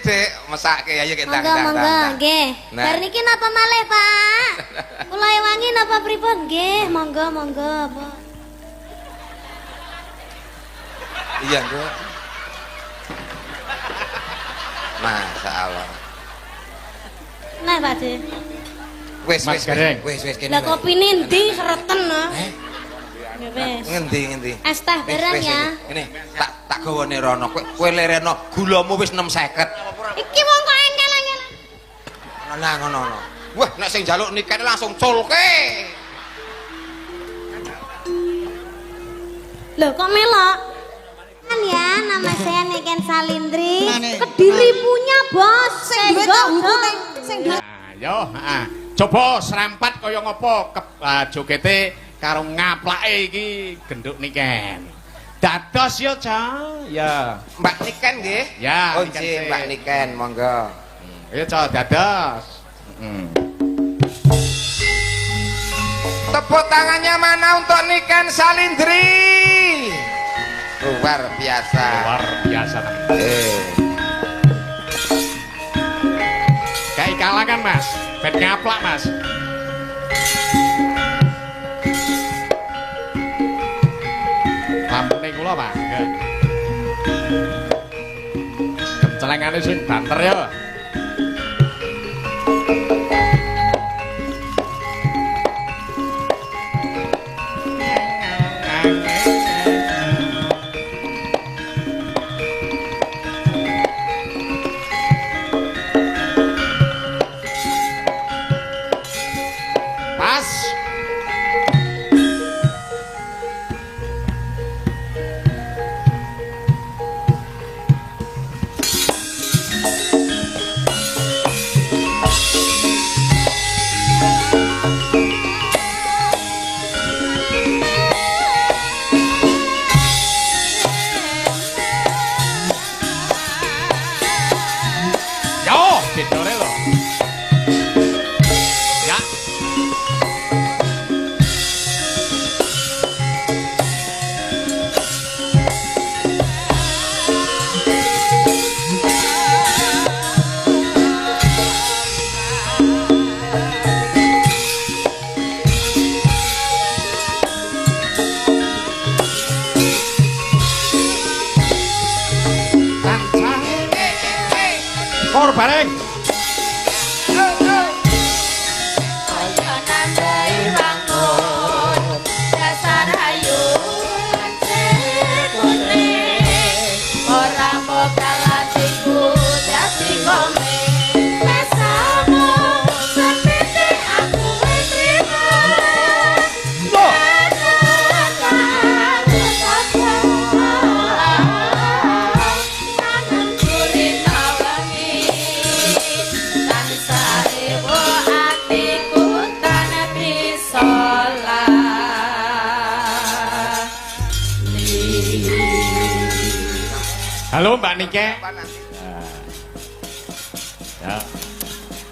Dek, mesake ayo kita. Monggo, nggih. Bar niki napa malih, Pak? Kula wangi napa pripun? Nggih, monggo. Apa? Iya, Nduk. Masyaallah. Nah, Pak De. Wis kene. Lah kopine ndi sereten no? Ya wis. Ngendi? Es teh barang ya. Ini tak gawane rono. Kowe lereno gulamu wis 6,50. Iki wong kok engkel-engkel. Nah, ngono. Wah, nek sing njaluk nikah langsung culke. Loh, kok melok? Kan ya, nama saya Niken Salindri. Kediri punya bos. Sing Ayo, coba serempat kaya ngopo jogete karo ngaplake iki genduk Niken. Dados ya, Ca. Ya. Mbak Niken nggih? Ya, oh, nggih, Mbak Niken, monggo. Ayo, Ca, dados. Tepuk tangannya mana untuk Niken Salindri? Luar biasa. Luar biasa. Kayak kalah kan, Mas? Bet ngaplak, Mas. Lampune kula, Pak. Kencelengane sing banter ya. Bareng. Halo Mbak Nike. Ya.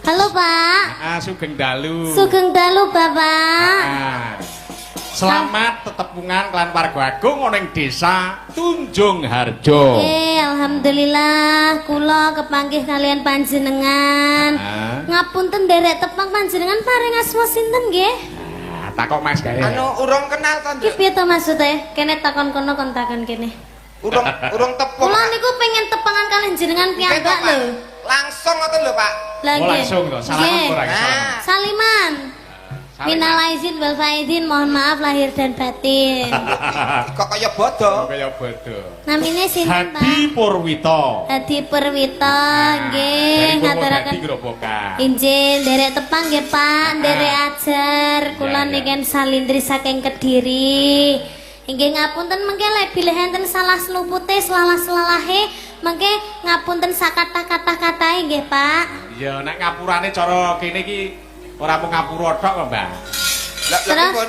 Halo Pak. Sugeng dalu. Sugeng dalu Bapak. Selamat tetepungan kelan warga agung ning desa Tunjung Harjo. Alhamdulillah kula kepanggih kalian panjenengan. Ngapunten derek tepang panjenengan paring asma sinten nggih? Takok Mas gawe. Anu urung kenal to, Nduk. Ki piye to maksude? Kene takon kono kon takon kene. Urung tepung. Kula niku pengen tepangan kalian jenengan piyambak lho. Langsung ngoten lho, Pak. Lah nggih. Langsung to, salaman ora Saliman. Minal aizin wal faizin, mohon maaf lahir dan batin. Kok kaya bodo? Kaya bodo. Namine sinten, Pak? Hadi Purwito. Hadi Purwito, nggih, ngaturaken. Injil derek tepang nggih, Pak, derek ajar. Kula niken Salindri saking Kediri. Inggih ngapunten mengke lek bilih enten salah slupute selalah-selalahe, mengke ngapunten sakatah-katah katahe nggih, Pak. Iya, nek ngapurane cara kene iki ora mung ngapura tok kok, Mbak. Lah pripun?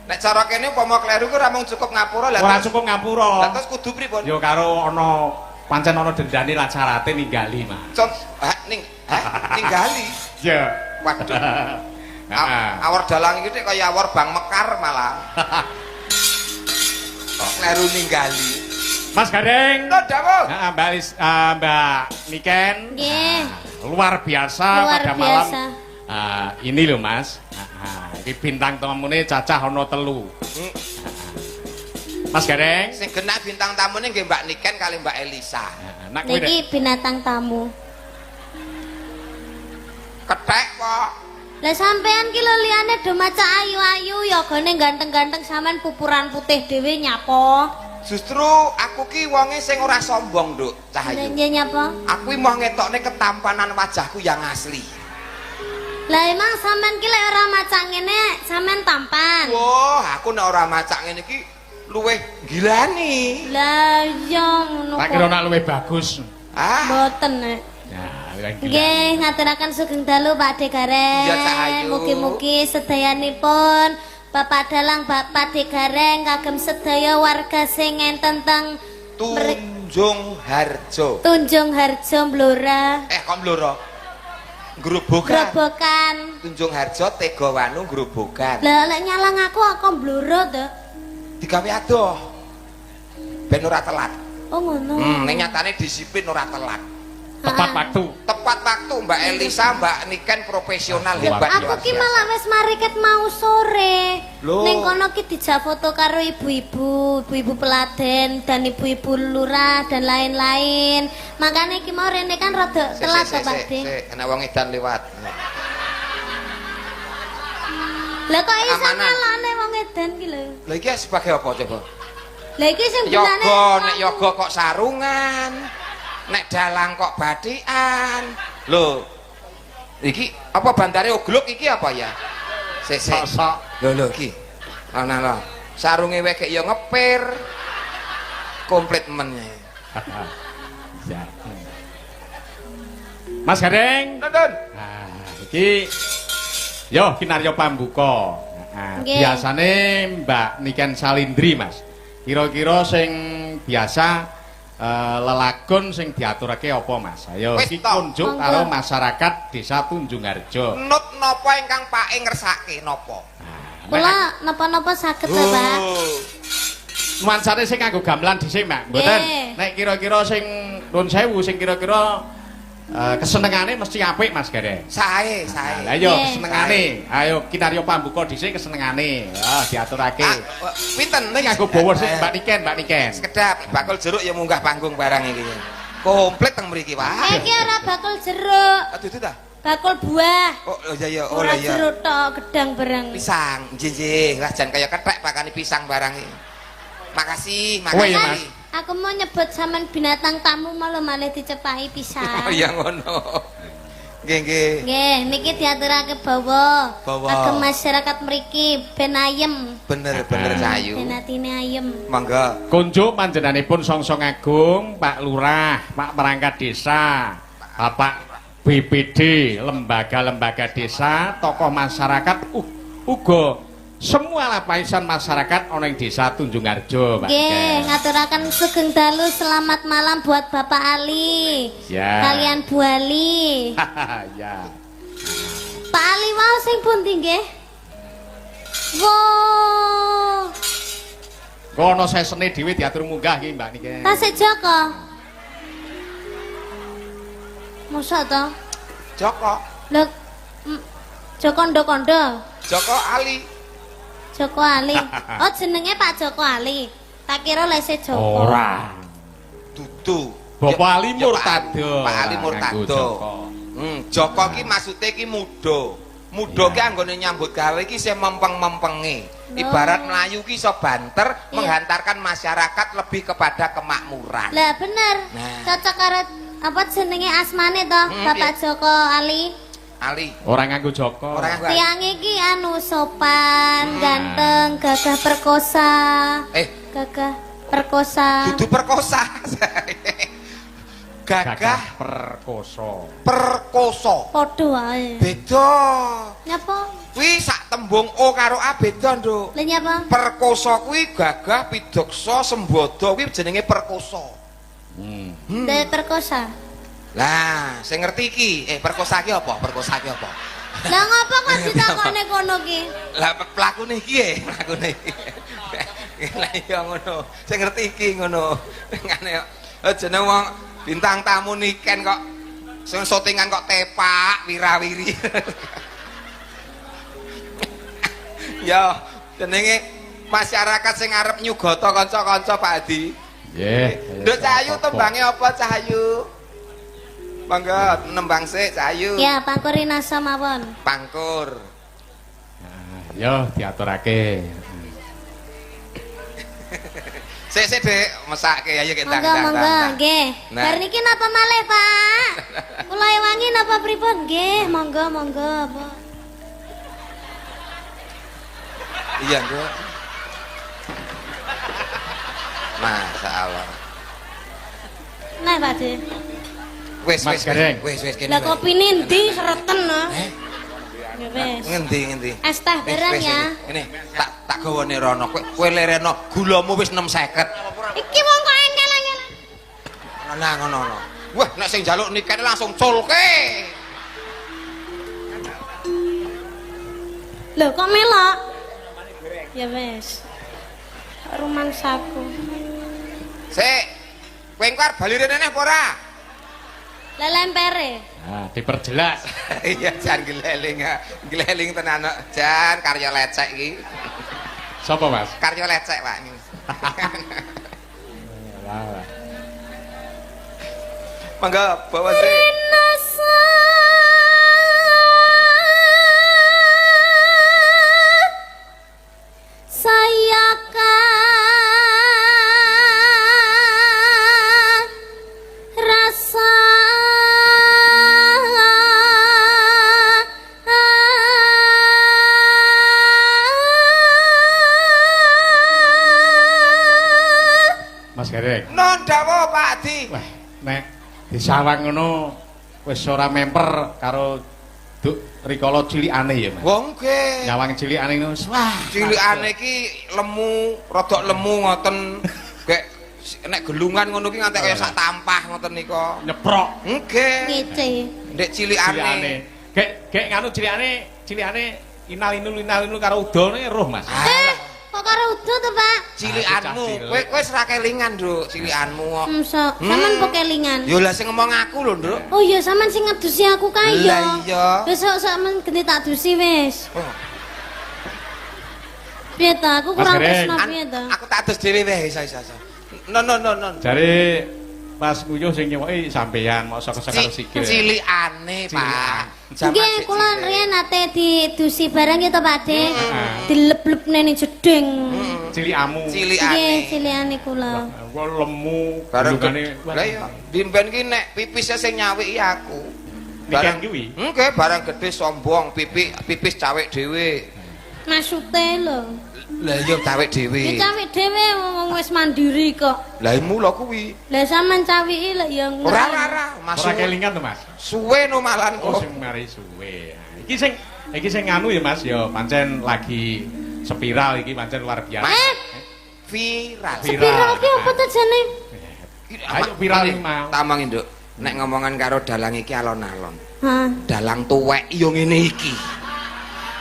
Nek cara kene upama kleru ku ora mung cukup ngapura lha. Ora cukup ngapura. Lah terus kudu pripun? Ya karo ana pancen ana dendane lan syarate ninggali, Mas. Ninggali. Ya. Waduh. Awor dalang iki kaya awor Bang Mekar malah. Kok kleru ninggali. Mas Gareng. Lho, dawuh. Heeh, Mbak Niken. Nggih. Luar biasa Luar pada biasa. malam. Ini loh Mas. Iki bintang tamune cacah ana 3. Mas Gareng. Sing genah bintang tamune nggih Mbak Niken kali Mbak Elisa. Nak kowe Niki binatang tamu. Kethek kok. Lah sampean ki lho liyane do maca ayu-ayu ya gone ganteng-ganteng sampean pupuran putih dhewe nyapa? Justru aku ki wonge sing ora sombong, Nduk, Cahayu. Nggih nyapa? Aku mau ngetokne ketampanan wajahku yang asli. Lah emang sampean ki lek ora maca ngene sampean tampan. Wah, aku nek ora macak ngene iki luwih gilani. Lah iya ngono. tak kira nak luwih bagus. Ah, Mboten nek. Ya, luwih gila. Nggih, ngaturaken sugeng dalu Pak De Gareng. Iya, Cahayu. Mugi-mugi sedayanipun Bapak Dalang Bapak De Gareng kagem sedaya warga sing enten teng Tunjung Harjo. Tunjung Harjo Blora. Kok mloro? Grobogan. Grobogan. Tunjung Harjo Tegawanu Grobogan. Lah lek nyalang aku bloro to. Digawe adoh. Ben ora telat. Oh ngono. Ning nyatane disiplin ora telat. Tepat waktu. Tepat waktu Mbak Elisa, Mbak Niken profesional Luar hebat. Aku luar ki biasa. malah wis mari ket mau sore. Loh. Ning kono ki dijak foto karo ibu-ibu, ibu-ibu peladen dan ibu-ibu lurah dan lain-lain. Makanya ki mau rene kan rada telat to, Pak De. Ana wong edan lewat. Lah kok iso Amanan. ngalane wong edan ki lho. Lah iki sebagai apa coba? Lah iki sing bilane Nek yoga kok sarungan. Nek dalang kok batikan. Lho. Iki apa bandare oglok iki apa ya? Sik. Sok-sok. Lho iki. Ana lho. Sarunge wek ya ngepir. Komplit mennya. Ya. Mas Gareng. Nonton. Iki yo kinarya pambuka. Nggih. Biasane Mbak Niken Salindri, Mas. Kira-kira sing biasa lelagon sing diaturake apa, Mas? Ayo Wis iki to. kunjuk Monggo. karo masyarakat Desa Tunjung Harjo. Nut napa ingkang Pak ngersake napa? kula napa-napa saged to, Pak. Nuansane sing nganggo gamelan dhisik, Mak. Mboten. Nggih. Nek kira-kira sing nuwun sewu sing kira-kira kesenengane mesti apik, Mas Gareng. Sae. Lah yo Nggih. kesenengane. Ayo kinarya pambuka dhisik kesenengane. Diaturake. Pinten Ning nganggo bawa sik Mbak Niken. Sekedap bakul jeruk ya munggah panggung barang iki. Komplit teng mriki, Pak. Iki ora bakul jeruk, Aduh itu ta. bakul buah. Oh iya oh Ora iya. jeruk tok, gedang bareng. Pisang, nggih. Lah jan kaya kethek pakane pisang barang iki. Makasih, Oh, iya, makasih. Mas. Aku mau nyebut sampean binatang tamu malah malah dicepahi pisan. Oh iya ngono. Nggih. Nggih, niki diaturake bawa. Bawa. Kagem masyarakat mriki ben ayem, Bener ben Cahayu. atine ayem. Mangga. Kunjuk panjenenganipun Songsong Agung, Pak Lurah, Pak Perangkat Desa, Bapak BPD, lembaga-lembaga desa, tokoh masyarakat, uga semua lapisan masyarakat ana ing Desa Tunjung Harjo, Pak. Nggih, ngaturaken sugeng dalu selamat malam buat Bapak Ali. Ya. Kalian Bu Ali. Ya. Pak Ali wau sing pundi nggih? Wo. Kono sesene dhewe diatur munggah iki, Mbak niki. Tasik Joko. Mosok to? Joko. Lho Joko Kondo. Joko Ali. Joko Ali. Oh jenenge Pak Joko Ali. Tak kira lese Joko. Ora. Dudu. Bapak Ali Ya, Murtado. Pak Ali Nganggo Murtado. Joko. Joko ki maksude ki muda. Muda ki anggone nyambut gawe ki sing mempeng-mempenge. Ibarat Melayu ki iso banter Iya. menghantarkan masyarakat lebih kepada kemakmuran. Lah bener. Nah. Cocok karo apa jenenge asmane to, Bapak Joko Ali. Ali. Ora nganggo Joko. Ora nganggo. Tiang iki anu sopan, ganteng, gagah perkosa. Gagah perkosa. Dudu perkosa. Gagah perkoso. perkoso. Padha wae. Beda. Nyapa? Kuwi sak tembung O karo A beda, Nduk. Lha nyapa? Perkoso kuwi gagah pidoksa sembodo kuwi jenenge perkoso. Dari perkosa. Lah, sing ngerti iki, perkosa ki apa? Perkosa ki apa? Lah ngapa kok ditakone kono ki? Lah pelakune iki pelakune iki. Lah iya ngono. Sing ngerti iki ngono. Ngene kok jeneng wong bintang tamu niken kok sing syutingan kok tepak wirawiri. Ya, jenenge masyarakat sing arep nyugata kanca-kanca Pak Adi. Nggih. Nduk Cahayu tembange apa Cahayu? Mangga nembang sik Cahayu. Ya, pangkuri nasa mawon. Pangkur. Nah, yo diaturake. Sik Dek, mesake ayo kita Monggo, nggih. Nah. Bar niki napa malih, Pak? Kula ewangi napa pripun? Nggih, monggo. Apa? Iya, Nduk. Masyaallah. Nah, Pak De. Wis Mas Gareng. wis kene. Lah kopine ndi sereten no? Ya wis. Ngendi? Es teh barang ya. Ini tak gawane rono. Kowe lereno gulamu wis 6,50. Iki wong kok engkel-engkel. Nah ngono. Wah, nek sing njaluk nikah langsung culke. Lho kok melok? Ya wis. Rumangsaku. Sik. Kowe engko arep bali rene apa ora? Lah lempere. Nah, diperjelas. Iya, jan geleling tenan jan karya lecek iki. Sapa, Mas? Karya lecek, Pak. Lah. Mangga bawa sik. Saya rasa Mas Gareng. Non dawuh Pak Adi. Wah, nek disawang ngono wis ora memper karo Duk rikala cilikane ya, Mas. Wong nggih. Nyawang cilikane ngono. Wah, Cilikane iki lemu, rodok lemu ngoten. Gek nek gelungan ngono ki nganti kaya sak tampah ngoten nika. nyeprok Nggih. ngece. Ndek cilikane. Gek nganu cilikane inal-inul karo udane roh, Mas. Kok karo udo to, Pak? Cilikanmu. Ah, Kowe wis ra kelingan, Nduk, cilikanmu kok. Sampeyan kok kelingan. Yo lah sing ngomong aku lho, Nduk. Oh iya, sampean sing ngedusi aku kae ya. Lah iya. Wis sok sampean ganti tak dusi wis. Oh, Piye ta? Aku kurang Mas Gareng. tresno piye ta? aku tak adus dhewe wis iso. Non. Jare Mas Nguyuh sing nyewoki sampeyan mau sekar sikil. Cilikane, Pak. Nggih, kula riyen nate didusi barang ya to, Pak De. Dilep-lepne ning jeding. Cilikamu. Nggih, Cilikane. cilikane kula. Kok lemu Bareng gelungane. lah iya. Bimben ki nek pipisnya sing nyawiki aku. Niken kuwi. Nggih, barang gede sombong, pipis cawek dhewe. Maksude lho. Lah iya cawek dhewe. Dicawik dhewe wong wis mandiri kok. Lah mula kuwi. Lah sampean cawiki lek ya ngono. Ora, Mas. Ora kelingan to, Mas. Suwe no malan Oh, kok. sing mari suwe. Iki sing nganu ya, Mas, ya pancen lagi spiral iki pancen luar biasa. Viral. Spiral ki apa to jane? Ayo viral iki mau. Tamang Nduk. Nek ngomongan karo dalang iki alon-alon. Hah. Dalang tuwek yo ngene iki.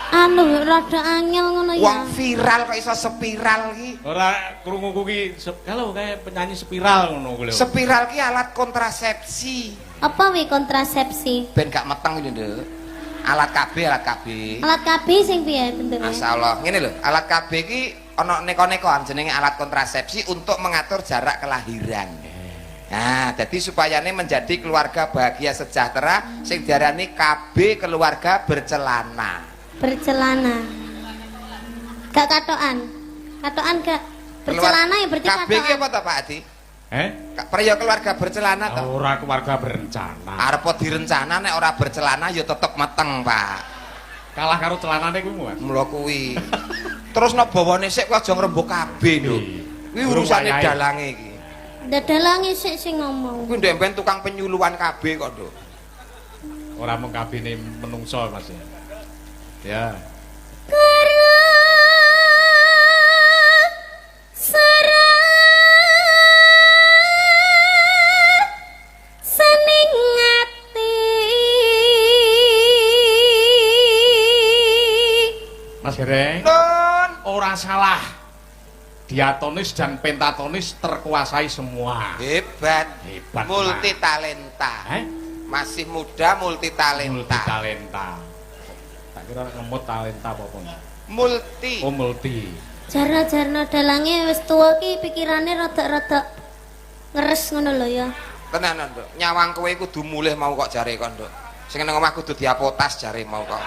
Anu rada angel ngono ya. Wong viral kok iso spiral iki. Ora krungu kuwi kalau kayak penyanyi spiral ngono kuwi lho. Spiral ki alat kontrasepsi. Apa wi kontrasepsi? Ben gak meteng iki, Nduk. Alat KB. Alat KB sing piye bentuke? Masyaallah. Ngene lho, alat KB iki ana neko-nekoan jenenge alat kontrasepsi untuk mengatur jarak kelahiran. Nah, jadi supayane menjadi keluarga bahagia sejahtera sing diarani KB keluarga bercelana. Bercelana. Gak katokan. Katokan gak bercelana ya berarti KB ki apa katokan. to Pak Adi? Pria keluarga bercelana to. Ora keluarga berencana. Arep direncana nek ora bercelana ya tetep meteng, Pak. Kalah karo celanane kuwi, Mas. Mula kuwi. Terus nek bawane sik kuwi aja ngrembug KB lho. Kuwi urusane dalange iki. Dadalange sik sing ngomong. Kuwi ndek ben tukang penyuluhan KB kok, Nduk. Ora mung kabine menungso, Mas. Ya. Karena sening ati Mas Gareng. Nun, Ora salah. diatonis dan pentatonis terkuasai semua. Hebat. Hebat. Multi talenta. Masih muda multi talenta. Multi talenta. Tak kira ngemut talenta apa pun. Multi. Oh multi. Jarno dalange wis tuwa ki pikirane rada-rada ngeres ngono lho ya. Tenan, Nduk. Nyawang kowe kudu mulih mau kok jare kon, Nduk. Sing nang omah kudu diapotas jare mau kok.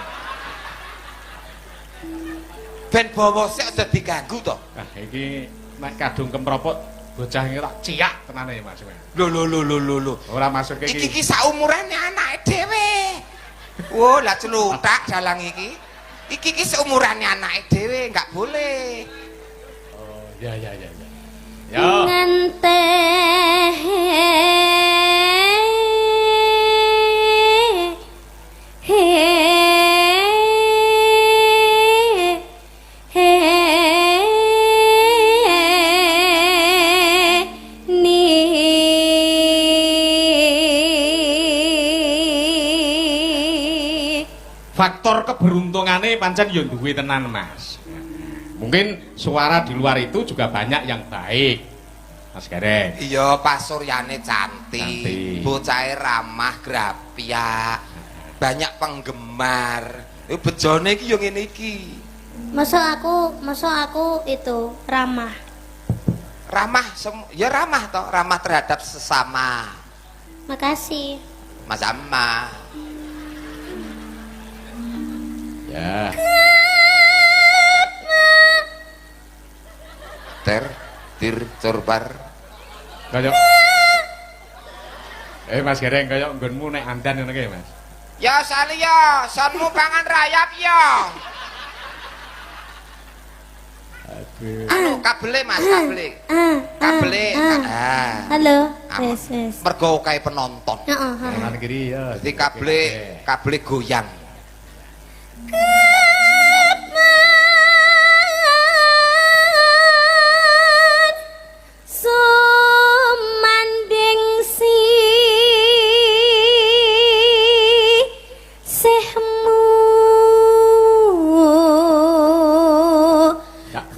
Ben bawa sik aja diganggu to. Nah, iki nek kadung kempropot bocah iki tak ciak tenane Mas. Lho. Ora masuk iki. Iki saumurane anake dhewe. Wo, lah celutak dalang iki. Iki seumurane anake dhewe, enggak boleh. Oh, ya. Yo. Ngante Faktor keberuntungane pancen yo duwe tenan Mas. Mungkin suara di luar itu juga banyak yang baik. Mas Gareng. Iya, pasuryane cantik, bocahe ramah, grapya. Banyak penggemar. Bejone iki yo ngene iki. Masa aku itu ramah. Ramah ya ramah toh, ramah terhadap sesama. Makasih. Mas Amma. Ya. Corbar. Kaya Mas Gareng kaya nggonmu nek andan ngono ki Mas. Ya Salia, sonmu pangan rayap ya. Aduh. Anu kabele Mas, kabele. Halo. Wes. Mergo kae penonton. Heeh. Kanan kiri ya. Dadi kabele goyang. Sumanding si sehmu Ya.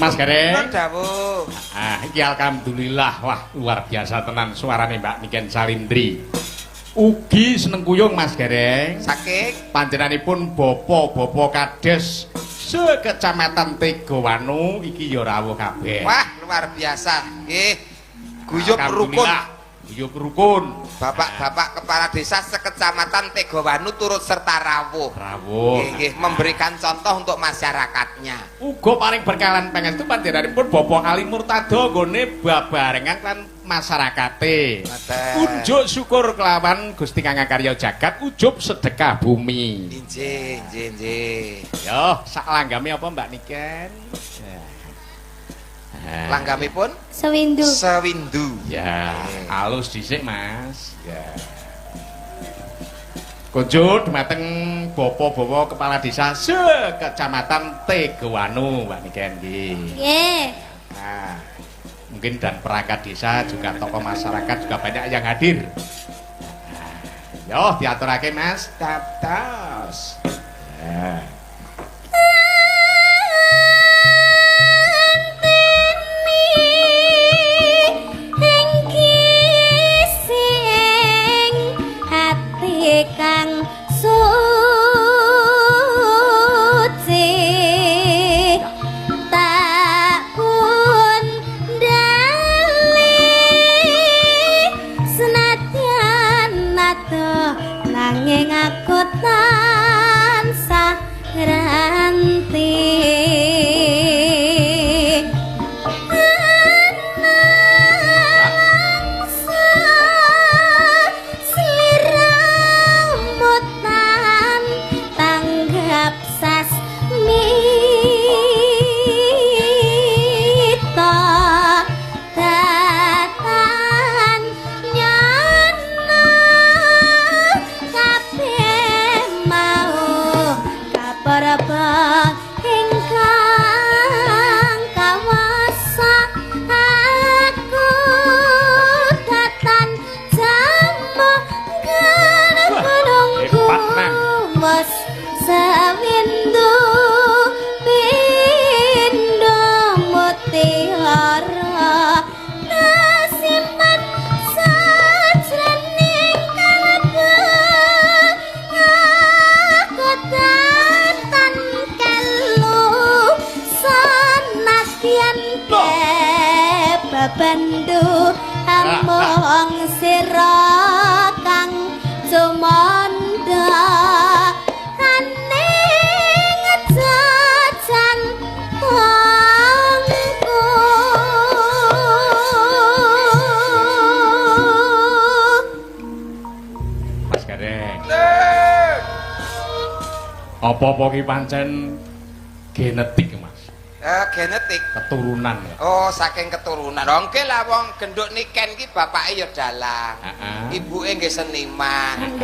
Mas Gareng. Dawuh. Ah, iki alhamdulillah, wah luar biasa tenan suarane Mbak Niken Salindri. ugi seneng kuyung Mas Gareng. Saking Panjenenganipun bapa-bapa kades sekecamatan Tegawanu iki ya rawuh kabeh. wah luar biasa nggih. Guyub rukun. Guyub rukun. Bapak-bapak kepala desa sekecamatan Tegawanu turut serta rawuh. Rawuh. Nggih, memberikan contoh untuk masyarakatnya. Uga paring berkalan pangestu panjenenganipun Bapak Ali Murtado nggone babarengan lan masyarakate. Unjuk syukur kelawan Gusti Kang Karya Jagat ujub sedekah bumi. Nggih. Yo, sak langgame apa Mbak Niken? Langgamipun Sewindu. sewindu. Ya, halus dhisik Mas. Ya. Kunjut dumateng bapa-bapa kepala desa sekecamatan Tegawanu Mbak Niken nggih. Nggih. Nah, mungkin dan perangkat desa juga tokoh masyarakat juga banyak yang hadir. Nah, yo diaturake Mas, dados. Ya. Kang suci tak pun dali senadyan nato nanging aku tansah ranti sewindu pindo mutiara nasimpan sajroning kalaga aku datan kelu sanadyan bebandu among sira kang sumanda Apa-apa ki pancen genetik Mas. Genetik. Keturunan ya. Oh, saking keturunan. Oke lah wong genduk niken ki bapake ya dalang. Ibuke nggih seniman.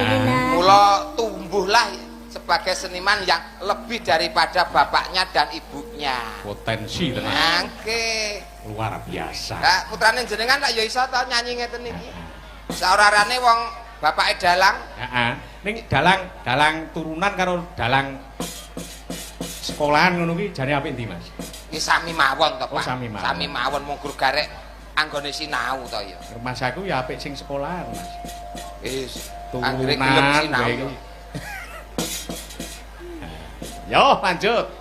Mula tumbuhlah sebagai seniman yang lebih daripada bapaknya dan ibunya. Potensi tenan. Nggih. Luar biasa. Lah putrane jenengan lak ya iso to nyanyi ngeten iki. Saorarane wong bapake dalang. Heeh. Ning dalang turunan karo dalang sekolahan ngono ki jane apik ndi Mas? Ki sami mawon to Pak. Oh, sami mawon. Mung gur garek anggone sinau to ya. Mas aku ya apik sing sekolahan Mas. Wis turunan gelem sinau. Yo lanjut.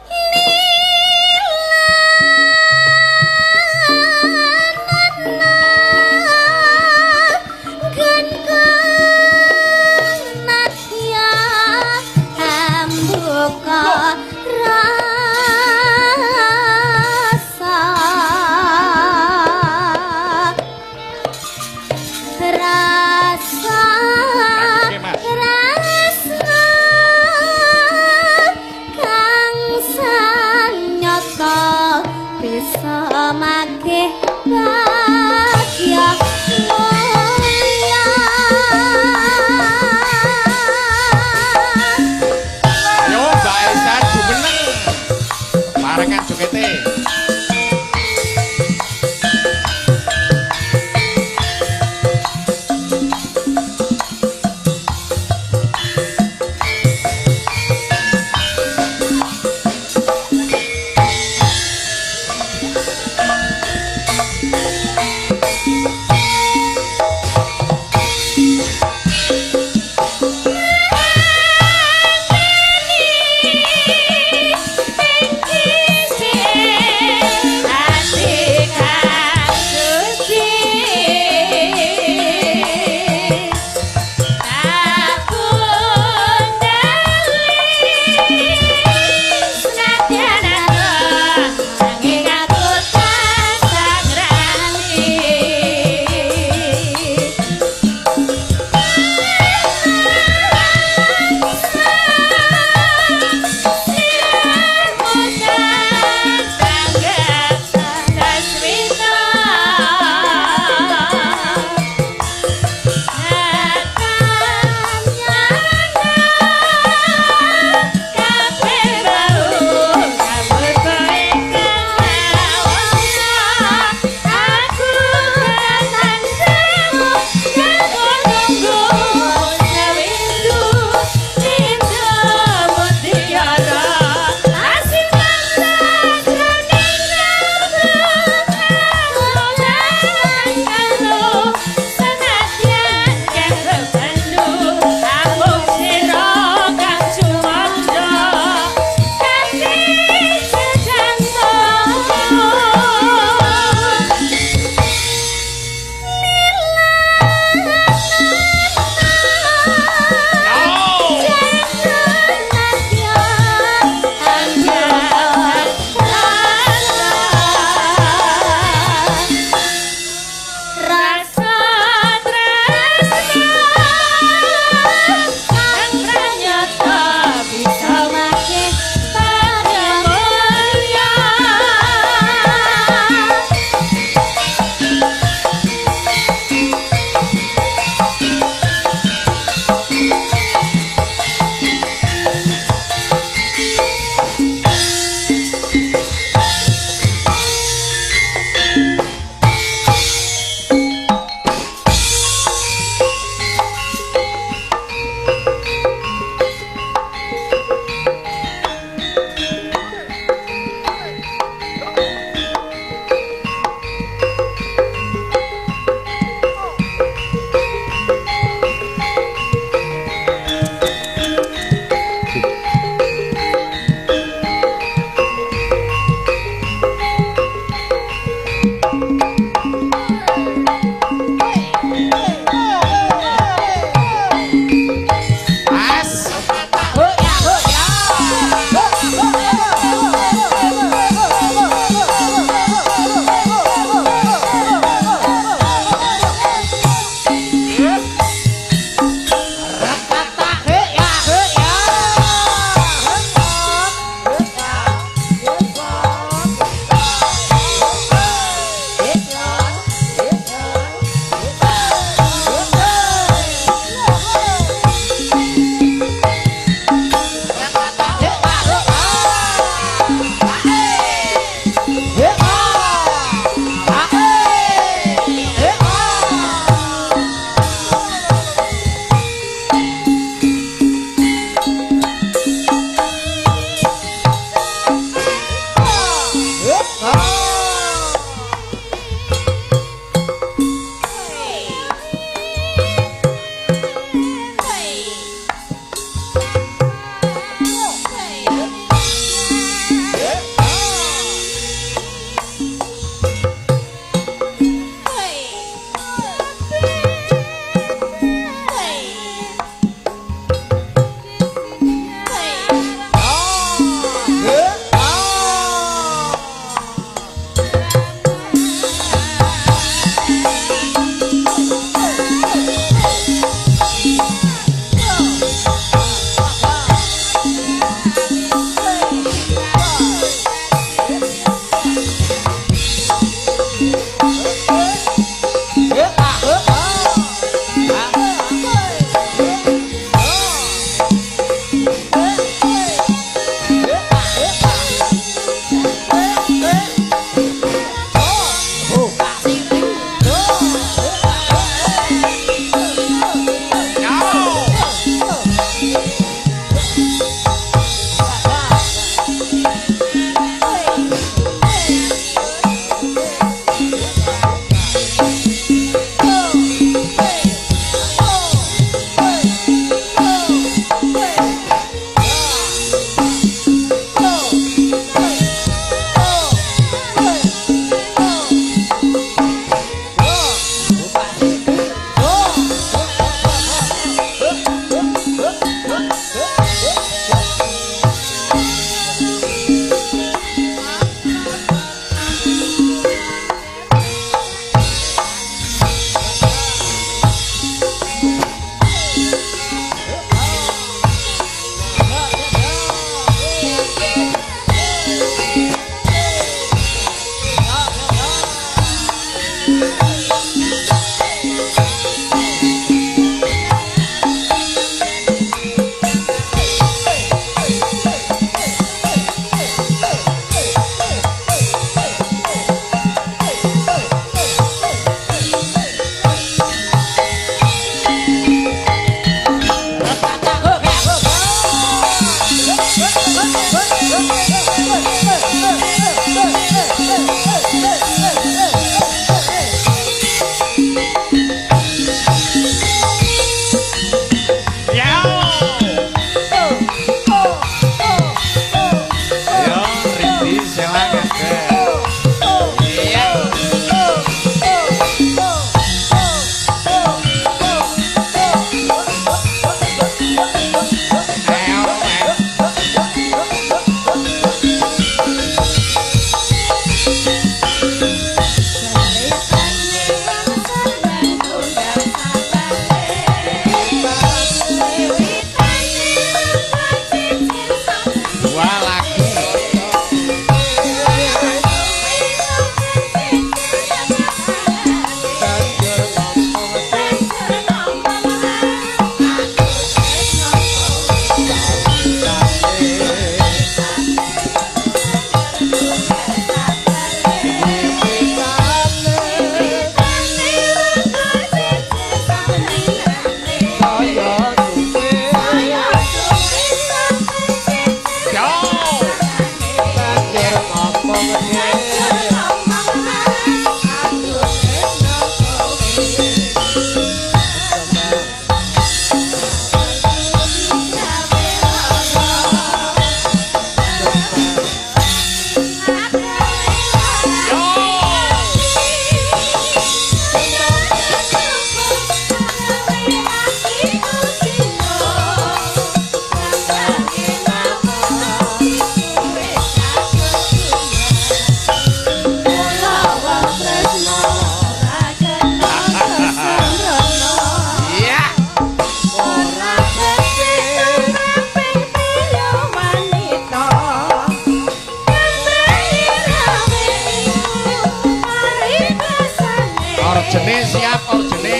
Orjene siap orjene.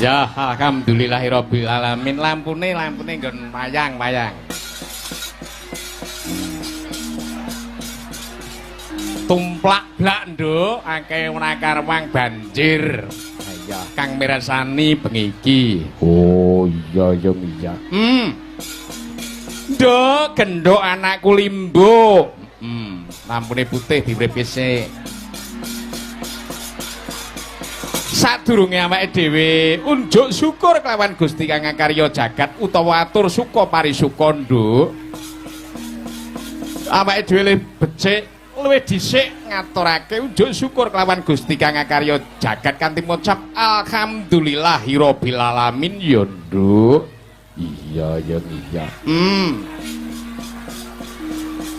Ya alhamdulillahirabbil alamin. Lampune nggon wayang. Tumplak blak nduk akeh wong banjir. Iya, kang mirsani bengi iki. Oh iya ya iya. Nduk gendok anakku limbo. Lampune putih diprepise. Sadurunge awake dhewe unjuk syukur kelawan Gusti Kang Karya jagat utawa atur suka parisuka nduk. Awake dhewe le becik luwih dhisik ngaturake unjuk syukur kelawan Gusti Kang Karya jagat kanthi ngucap alhamdulillahirabbil alamin ya nduk. Iya ya iya.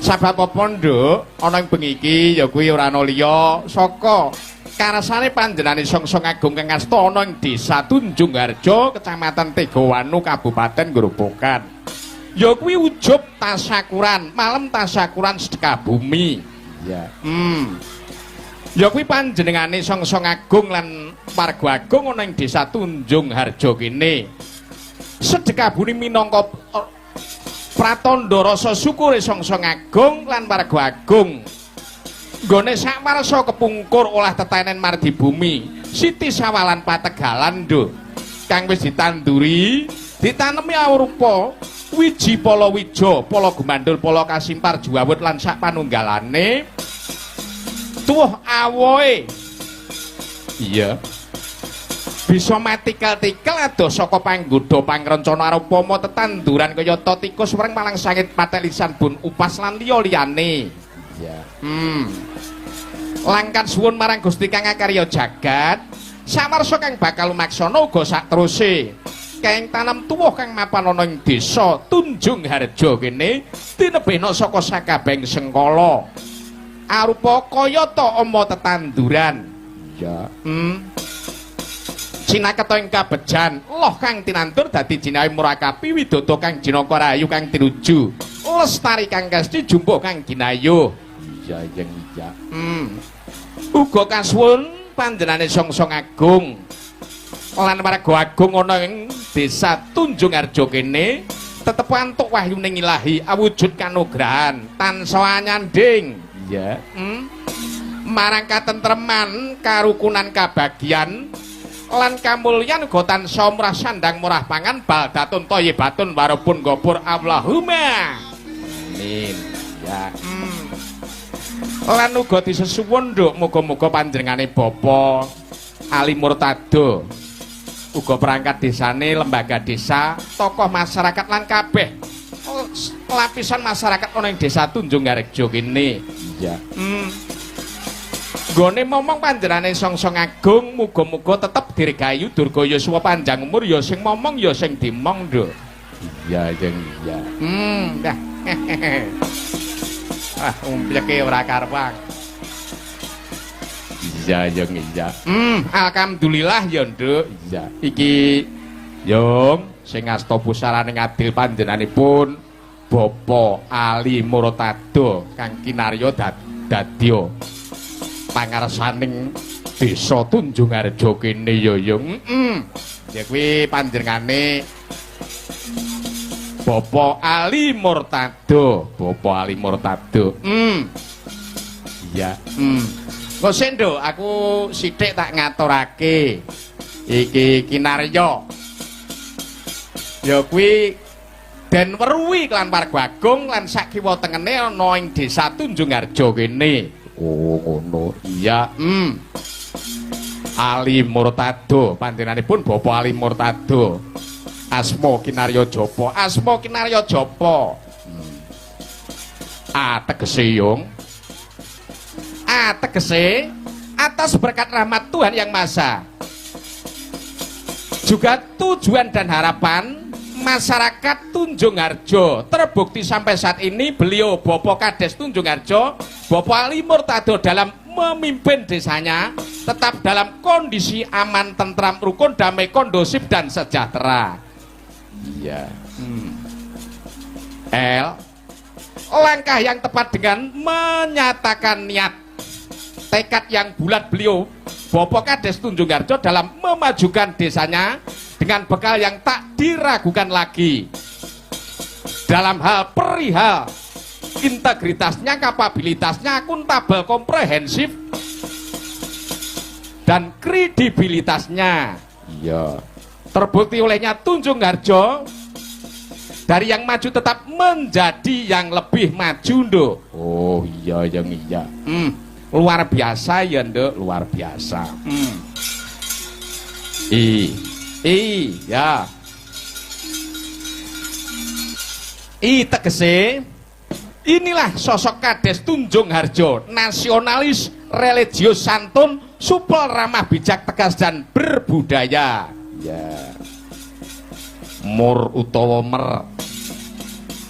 Sabab apa nduk ana ing bengi iki ya kuwi ora ana liya saka karsane panjenengan Songsong Agung Kang asta ana ing Desa Tunjungharjo, Kecamatan Tegawanu, Kabupaten Grobogan. Ya kuwi ujub tasyakuran, malam tasyakuran sedekah bumi. Ya. Ya kuwi panjenengane Songsong Agung lan warga agung ana ing Desa Tunjungharjo kene. Sedekah bumi minangka pratandha rasa syukure Songsong Agung lan warga agung. Nggone sakwarsa kepungkur olah tetenen mardi bumi Siti Sawalan Pategalan nduk kang wis ditanduri ditanemi arupa wiji palawija, pala gumandhul, pala kasimpar, juwawut lan sak panunggalane tuwuh awohe. Iya. bisa matikel-tikel adoh saka panggoda pangrencana arupama tetanduran kaya tikus wereng malang sangit patelisan bun upas lan liya-liyane. Ya. Langkan suwun marang Gusti Kang Akarya Jagat, sawarsa kang bakal lumaksana uga sakteruse. Kang tanam tuwuh kang mapan ana ing desa Tunjung Harja kene tinebena saka sakabeng sengkala. Arupa kayata ama tetanduran. Ya. Cinaketa ing kabejan, loh kang tinantur dadi jinawi murakapi widodha kang jinaka rayu kang tinuju. Lestari kang kasti jumbuh kang ginayuh. Iya jeng iya. Uga kasuwun panjenengane Songsong Agung lan warga agung ana ing desa Tunjung Harja kene tetep antuk wahyuning ilahi awujud kanugrahan tansah nyanding. Iya. Marang katentreman karukunan kabagian lan kamulyan uga tansah murah sandang murah pangan baldatun thayyibatun warupun gopur Allahumma Amin. Ya. Lan uga disesuwun nduk muga-muga panjenengane Bapa Ali Murtado uga perangkat desane lembaga desa tokoh masyarakat lan kabeh lapisan masyarakat ana ing desa Tunjung Harja kene. Iya. Nggone momong panjenengane Songsong Agung muga-muga tetep dirgayu durga yuswa panjang umur ya sing momong ya sing dimong nduk. Iya jeng iya. Dah. Umpleke ora karuan. Iya jeng iya. Alhamdulillah ya, Nduk. Iya. Iki Yung sing asta pusaraning adil panjenenganipun Bapa Ali Murtado kang kinarya dadya pangarsaning desa Tunjung Harja kene ya Yung. Ya kuwi panjenengane Bapa Ali Murtado, Bapa Ali Murtado. Iya. Kok sik Nduk, aku sithik tak ngaturake. Iki kinarya. Ya kuwi Den Weruhi lan warga agung lan sak kiwa tengene ana ing desa Tunjung Harja kene. Oh ngono. Iya. Ali Murtado, panjenenganipun Bapa Ali Murtado. Asma kinarya japa, asma kinarya japa. Tegese Yung. Tegese atas berkat rahmat Tuhan Yang Maha Esa. Juga tujuan dan harapan masyarakat Tunjung Harja terbukti sampai saat ini beliau Bapak Kades Tunjung Harja, Bapak Ali Murtado dalam memimpin desanya tetap dalam kondisi aman, tentram, rukun, damai, kondusif dan sejahtera. Iya. Langkah yang tepat dengan menyatakan niat tekad yang bulat beliau Bapak Kades Tunjung Harja dalam memajukan desanya dengan bekal yang tak diragukan lagi dalam hal perihal integritasnya, kapabilitasnya, akuntabel, komprehensif dan kredibilitasnya. Iya. Terbukti olehnya Tunjung Harja dari yang maju tetap menjadi yang lebih maju, Nduk. Oh iya yang iya. Luar biasa ya, Nduk, luar biasa. Ya. Tegese inilah sosok Kades Tunjung Harja, nasionalis, religius, santun, supel, ramah, bijak, tegas dan berbudaya. Ya. Mur utawa mer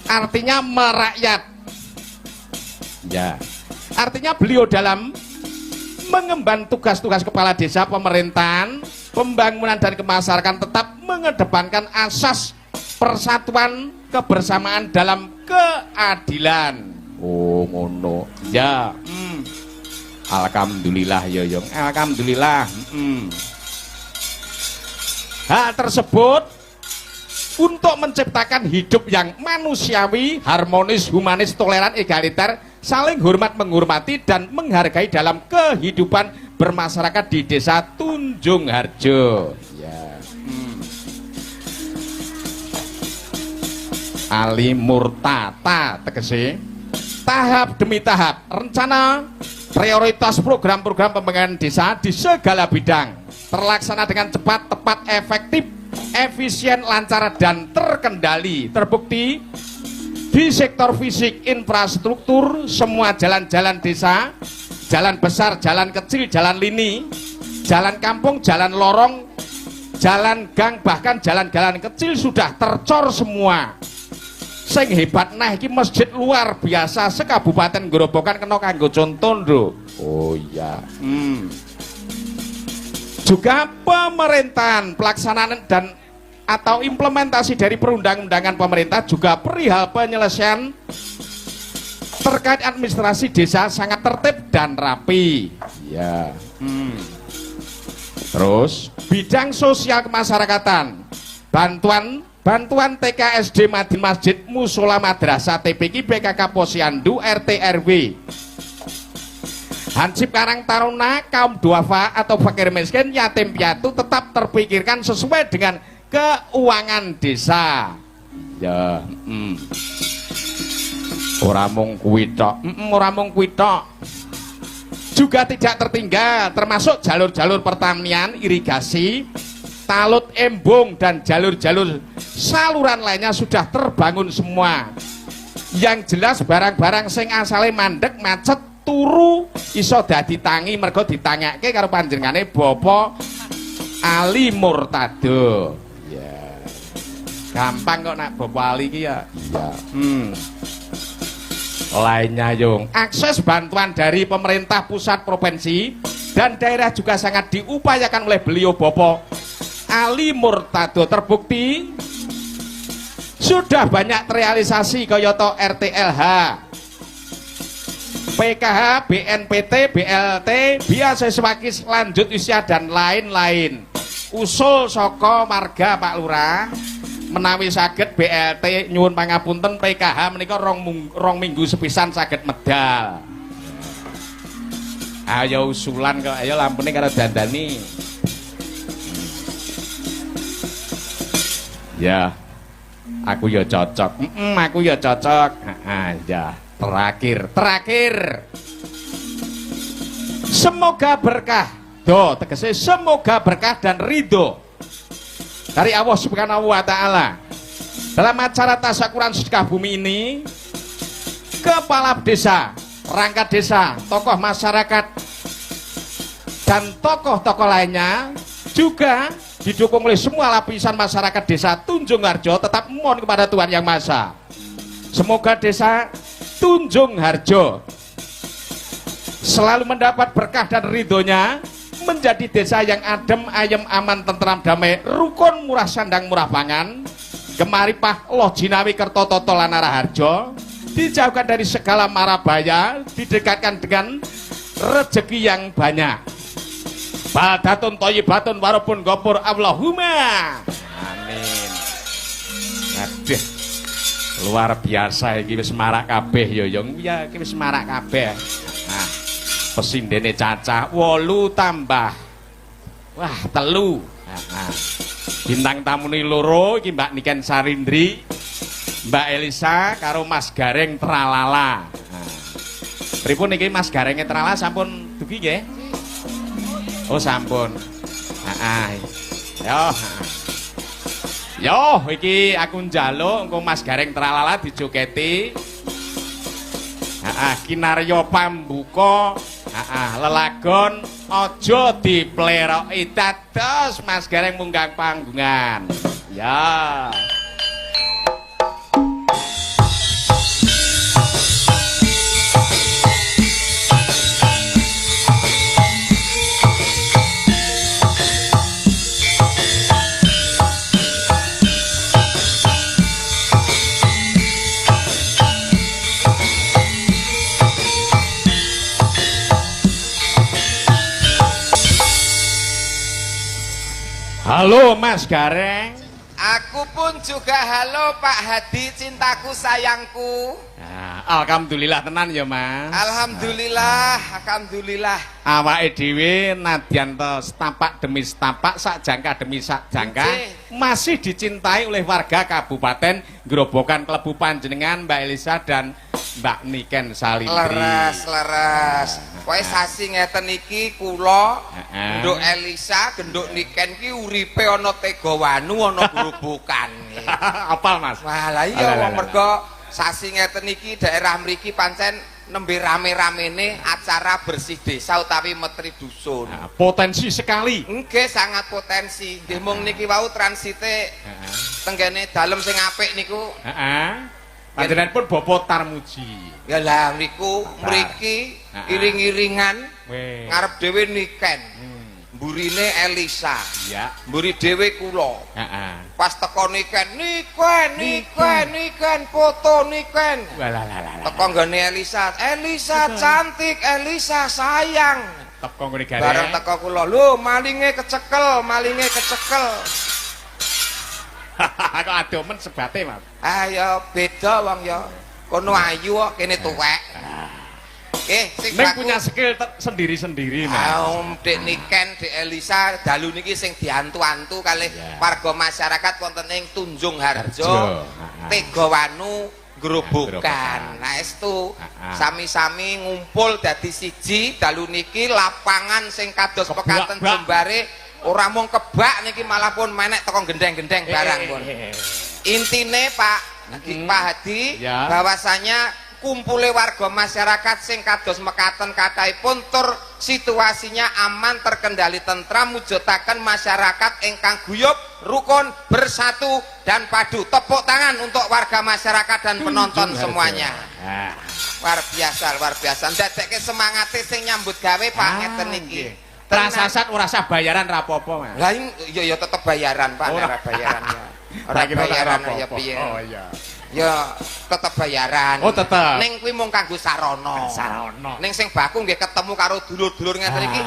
artinya merakyat. Ya. Artinya beliau dalam mengemban tugas-tugas kepala desa, pemerintahan, pembangunan dan kemasyarakatan tetap mengedepankan asas persatuan, kebersamaan dalam keadilan. Oh ngono. Ya. Alhamdulillah ya Yung. Alhamdulillah. Hal tersebut untuk menciptakan hidup yang manusiawi, harmonis, humanis, toleran, egaliter, saling hormat, menghormati dan menghargai dalam kehidupan bermasyarakat di desa Tunjung Harja. Ya. Ali Murtata tegese tahap demi tahap rencana prioritas program-program pembangunan desa di segala bidang terlaksana dengan cepat, tepat, efektif, efisien, lancar, dan terkendali. Terbukti di sektor fisik, infrastruktur, semua jalan-jalan desa, jalan besar, jalan kecil, jalan lini, jalan kampung, jalan lorong, jalan gang, bahkan jalan-jalan kecil sudah tercor semua. Sing hebat nah iki masjid luar biasa sekabupaten Grobogan kena kanggo contoh lho. Oh iya. Juga pemerintahan pelaksanaan dan atau implementasi dari perundang-undangan pemerintah juga perihal penyelesaian terkait administrasi desa sangat tertib dan rapi. Ya. Terus bidang sosial kemasyarakatan, bantuan TK SD Madin Masjid Musola Madrasah TPQ BKK Posyandu RT RW Hansip Karang Taruna kaum duafa atau fakir miskin yatim piatu tetap terpikirkan sesuai dengan keuangan desa. Ya, ora mung kuwi tok. Ora mung kuwi tok. Juga tidak tertinggal termasuk jalur-jalur pertanian, irigasi, talut embung dan jalur-jalur saluran lainnya sudah terbangun semua. Yang jelas barang-barang sing asale mandek macet turu iso dadi tangi mergo ditangake karo panjenengane Bapak Ali Murtado. Ya. Gampang kok nak Bapak Ali iki ya. Iya. Lainnya yung akses bantuan dari pemerintah pusat, provinsi dan daerah juga sangat diupayakan oleh beliau Bapak Ali Murtado. Terbukti sudah banyak terrealisasi kayata RTLH, PKH, BNPT, BLT, beasiswa kis lanjut usia dan lain-lain. Usul saka marga Pak Lurah menawi saged BLT nyuwun pangapunten PKH menika rong minggu sepisan saged medal. Ayo usulan kok, ayo lampune karo dandani. Ya, aku ya cocok. Aku ya cocok. Ya, terakhir. Semoga berkah. Tegese semoga berkah dan ridho dari Allah Subhanahu wa Ta'ala. Dalam acara tasyakuran sedekah bumi ini, kepala desa, perangkat desa, tokoh masyarakat dan tokoh-tokoh lainnya juga didukung oleh semua lapisan masyarakat desa Tunjung Harjo tetap mohon kepada Tuhan Yang Maha Esa. Semoga desa Tunjung Harjo selalu mendapat berkah dan ridhonya, menjadi desa yang adem, ayem, aman, tentram, damai, rukun, murah sandang, murah pangan, gemaripah, loh jinawi, kertototo, lanara harjo, dijauhkan dari segala mara bahaya, didekatkan dengan rezeki yang banyak. Baldatun thayyibatun warabun ghafur Allahumma amin. Aduh, luar biasa iki wis marak kabeh ya ya iki wis marak kabeh. Nah, pesindene cacah 8 tambah wah 3. Nah, bintang tamune 2 iki Mbak Niken Sarindri, Mbak Elisa karo Mas Gareng Tralala. Nah, pripun niki Mas Garenge Tralala sampun dugi nggih? Oh sampun. Yo iki aku njaluk engko Mas Gareng Tralala dijogeti. Kinarya pambuka, lelagon aja dipleroki dados Mas Gareng munggang panggungan. Ya. Halo Mas Gareng. Aku pun juga halo Pak Hadi, cintaku sayangku. Nah, alhamdulillah tenan ya Mas. Alhamdulillah, alhamdulillah. Awake dhewe nadyan to setapak demi setapak, sak jangka demi sak jangka masih dicintai oleh warga Kabupaten Grobogan, klebu panjenengan Mbak Elisa dan Mbak Niken Salindri. Leres. Kowe sasi ngeten iki kula Nduk Elisa, Genduk Niken ki uripe ana Tegawanu ana Grobogan. Apal Mas. Wah, lah iya wong mergo sasi ngeten iki daerah mriki pancen nembe rame-ramene acara bersih desa utawi metri dusun. Potensi sekali. Nggih, sangat potensi. Nggih mung niki wau transite tenggene dalem sing apik niku. Panjenenganipun Bapak Tarmuji. Ya lah mriki iring-iringan ngarep dhewe Niken. Mburine Elisa. Iya. Mburi dhewe kula. Pas teko Niken, Niken, foto Niken. Teko nggone Elisa, Elisa cantik, Elisa sayang. Teko nggone gare. Bareng teko kula, lho malinge kecekel. Aku adomen sebate, Mas. Ya beda wong ya. Kono ayu kok kene tuwek. Sing punya skill sendiri-sendiri, Mas. Dek Niken, Dek Elisa dalu niki sing diantu-antu kalih warga masyarakat wonten ing Tunjung Harjo, Tegawanu, Grobogan. Nah, estu sami-sami ngumpul dadi siji dalu niki lapangan sing kados pekaten jembare ora mung kebak niki malah pun menek teko gendeng-gendeng barang pun. Intine Pak Hadi bahwasanya kumpule warga masyarakat sing kados mekaten kathahipun tur situasinya aman terkendali tentram mujudaken masyarakat ingkang guyub rukun bersatu dan padu. Tepuk tangan untuk warga masyarakat dan penonton semuanya. Luar biasa ndadekke semangate sing nyambut gawe Pak ngeten niki. Trasasat ora usah bayaran rapopo, Mas. Lah iya tetep bayaran Pak, ora bayaran ya. Ora bayaran ya piye. Oh iya. Ya tetep bayaran. Oh tetep. Ning kuwi mung kanggo sarana. Ning sing baku nggih ketemu karo dulur-dulur ngeten iki.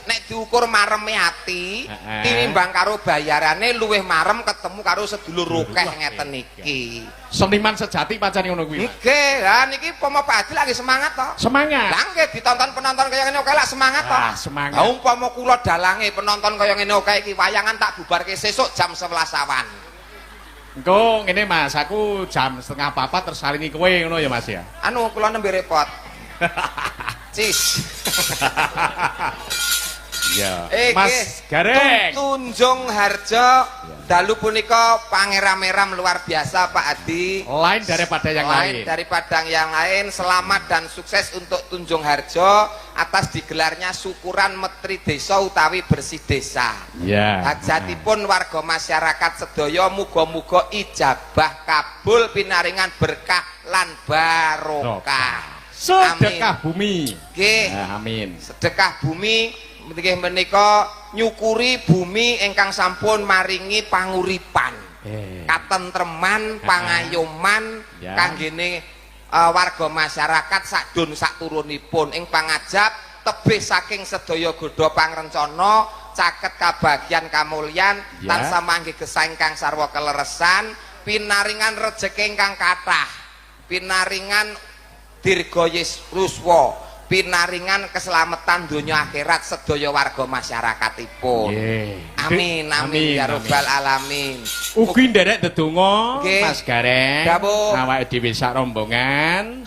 Nek diukur mareme ati, tinimbang karo bayarane luwih marem ketemu karo sedulur akeh ngeten iki. Seniman sejati pancen ngono kuwi. Nggih, lah niki umpama Pak Adi lagi semangat to. Semangat. Lah nggih ditonton penonton kaya ngene oke lak semangat to. Semangat. Lah umpama kula dalange penonton kaya ngene oke iki wayangan tak bubarke sesuk jam 11 awan. Engko ngene Mas, aku jam 3:30 terus salingi kowe ngono ya Mas ya. Anu kula nembe repot. Cis. Ya. Mas Gareng. Tunjung Harjo dalu punika pangeram-eram luar biasa Pak Adi. Lain daripada yang lain. Daripada yang lain. Selamat dan sukses untuk Tunjung Harjo atas digelarnya syukuran Metri Desa utawi bersih desa. Ya. Hajatipun warga masyarakat sedaya muga-muga ijabah kabul pinaringan berkah lan barokah. Sedekah bumi. Nggih. Amin. Sedekah bumi nggih menika nyukuri bumi ingkang sampun maringi panguripan, katentreman, pangayoman kanggene warga masyarakat sadun sakturunipun ing pangajab tebih saking sedaya godha pangrencana caket kabagyan kamulyan tansah manggih gesah ingkang sarwa kaleresan pinaringan rejeki ingkang kathah pinaringan dirga yuswa pinaringan keselamatan dunia akhirat sedaya warga masyarakatipun. Amin amin ya rabbal alamin. Ugi nderek ndedonga Mas Gareng. Awake dhewe sak rombongan.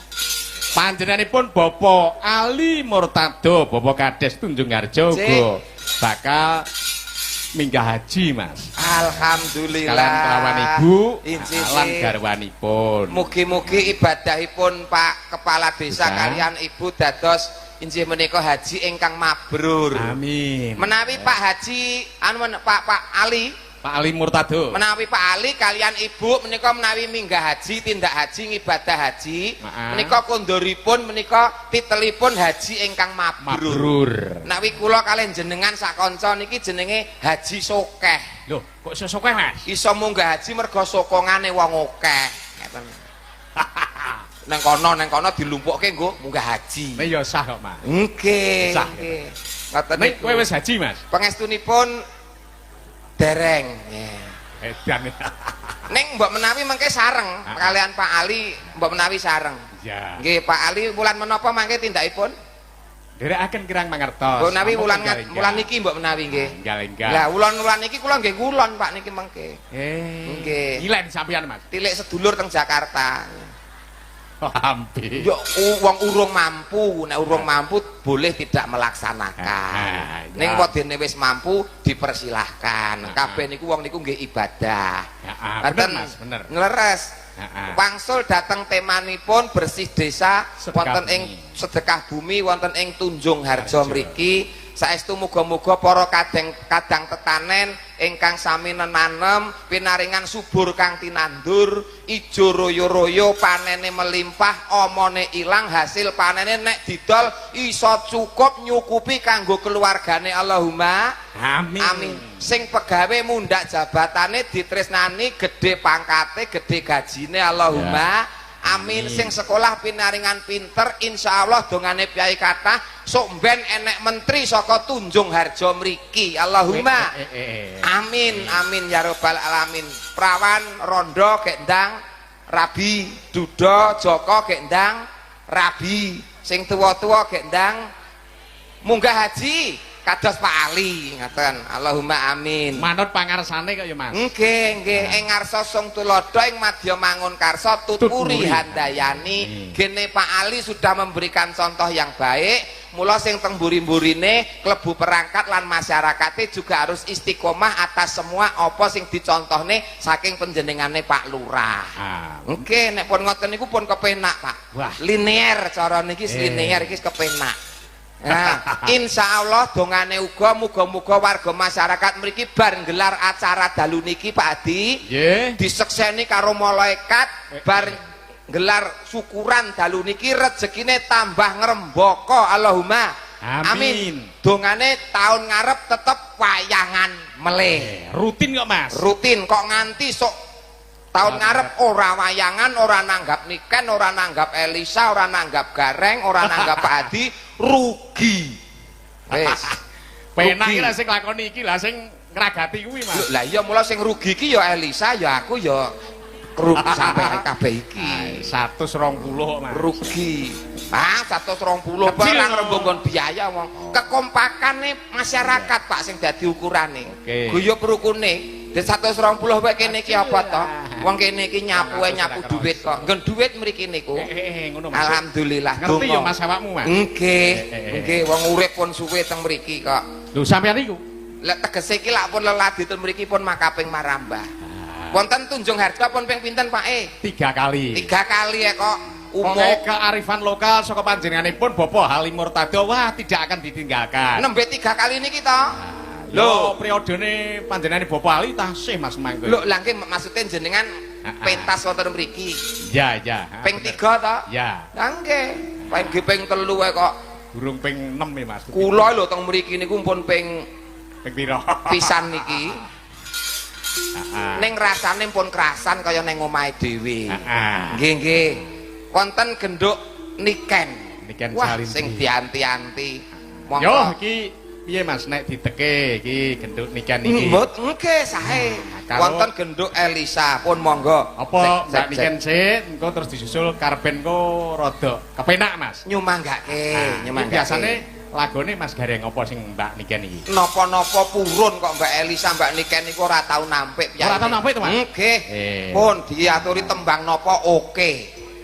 Panjenenganipun Bapak Ali Murtado, Bapak Kades Tunjung Harjo uga bakal minggah haji Mas. Alhamdulillah. Kalian kelawan ibu, lan garwanipun. Mugi-mugi ibadahipun Pak Kepala Desa kalian ibu dados injih menika haji ingkang mabrur. Amin. Menawi Pak Haji anu Pak Ali Murtado. Menawi Pak Ali kalian ibu menika menawi minggah haji, tindak haji, ngibadah haji, menika kondoripun menika titelipun haji ingkang mabrur. Menawi kula kalian jenengan sak kanca niki jenenge Haji Sokeh. Lho, kok iso sokeh Mas? Iso munggah haji mergo sokongane wong akeh. Ngeten. Nang kono dilumpukke nggo munggah haji. Lah ya sah kok Mas. Nggih. Nggih. Ngoten niku. Kowe wis haji Mas? Pangestunipun dereng. Edan. Ning mbok menawi mengke sareng kalian Pak Ali, mbok menawi sareng. Ya. Nggih, Pak Ali wulan menapa mangke tindakipun? Nderekaken kirang mangertos. Mbok menawi wulan niki mbok menawi nggih. Enggal. Lah wulan niki kula nggih ngulon Pak niki mengke. Nggih. Ilen sampeyan Mas. Tilik sedulur teng Jakarta. Hampir. Yo wong urung mampu, nek urung mampu boleh tidak melaksanakan. Ning wadene wis mampu dipersilahkan. Kabeh niku wong niku nggih ibadah. Bener Mas, bener. Ngleres. Wangsul dateng temanipun bersih desa wonten ing sedekah bumi wonten ing Tunjung Harjo mriki. Saestu muga-muga para kadang tetanen ingkang sami nenanem pinaringan subur kang tinandur ijo royo-royo panene melimpah omone ilang hasil panene nek didol iso cukup nyukupi kanggo keluargane Allahumma amin. Amin. Sing pegawe mundhak jabatane ditresnani gede pangkate gede gajine Allahumma amin. Sing sekolah pinaringan pinter insyaallah dongane piyai kathah sok ben enek menteri saka Tunjung Harjo mriki Allahumma amin amin ya rabbal alamin. Prawan rondo gek ndang rabi duda joko gek ndang rabi sing tuwa-tuwa gek ndang munggah haji kados Pak Ali ngaten Allahumma amin. Manut pangarsane kok ya Mas. Nggih nggih ing ngarsa Sung Tulodo ing Madya Mangun Karsa tuturi handayani gene Pak Ali sudah memberikan contoh yang baik. Mula sing teng mburi-mburine klebu perangkat lan masyarakate juga harus istiqomah atas semua apa sing dicontohne saking panjenengane Pak Lurah. Nggih nek pun ngoten niku pun kepenak Pak. Wah, linear cara niki linear iki kepenak. Nah, insya Allah dongane uga muga-muga warga masyarakat mriki bar gelar acara dalu niki Pak Adi disekseni karo malaikat bar gelar syukuran dalu niki rezekine tambah ngrembaka Allahumma amin. Dongane tahun ngarep tetep wayangan meleh rutin kok Mas rutin kok nganti sok tahun ngarep ora wayangan, ora nanggap Niken, ora nanggap Elisa, ora nanggap Gareng, ora nanggap Pak Adi, rugi. Wes. Penak iki lah sing lakoni iki lah sing ngragati kuwi Mas. Lah iya mula sing rugi iki ya Elisa, ya aku ya rugi sampai kabeh iki. 120 Mas. Rugi. 120 barang rembonggon biaya wong. Kekompakane masyarakat Pak sing dadi ukurane. Guyub rukune. Di 120 wae kene iki apa to? Wong kene iki nyapu dhuwit kok. Nggon dhuwit mriki niku. Ngono Mas. Alhamdulillah. Ngerti ya Mas awakmu Mas? Nggih. Nggih, wong urip pun suwe teng mriki kok. Lho sampeyan niku? Lek tegese iki lak pun leladi ten mriki pun makaping marambah. Wonten Tunjung Harjo pun ping pinten Pak 3 kali. 3 kali ya kok. Umumnya kearifan lokal saka panjenenganipun Bapak Halim Murtado wah tidak akan ditinggalkan. Nembe 3 kali niki to. Lho, periodene panjenengane Bapak Ali tasih Mas mangke. Lho, lha nggih maksudnya jenengan pentas wonten mriki. Ya, ya. Ping 3 to? Ya. Lah nggih. Ping 3 wae kok. Durung ping 6 ya Mas. Kula lho teng mriki niku pun ping pira? Pisan niki. Ning rasane pun kerasan kaya ning omahe dhewe. Nggih, nggih. Wonten genduk Niken. Niken wah, Salin. Sing dianti-anti. Yo, iki piye Mas nek diteke iki genduk Niken iki? Nggih, sae. Wonten genduk Elisa pun monggo. Apa Mbak Niken sik engko terus disusul karben ko rada kepenak Mas. Nyumanggake, nyumanggake. Biasane lagone Mas Gareng apa sing Mbak Niken iki? Napa-napa purun kok Mbak Elisa, Mbak Niken niku ora tau nampik piye. Ora tau nampik to Mas? Nggih. Pun diaturi tembang napa oke.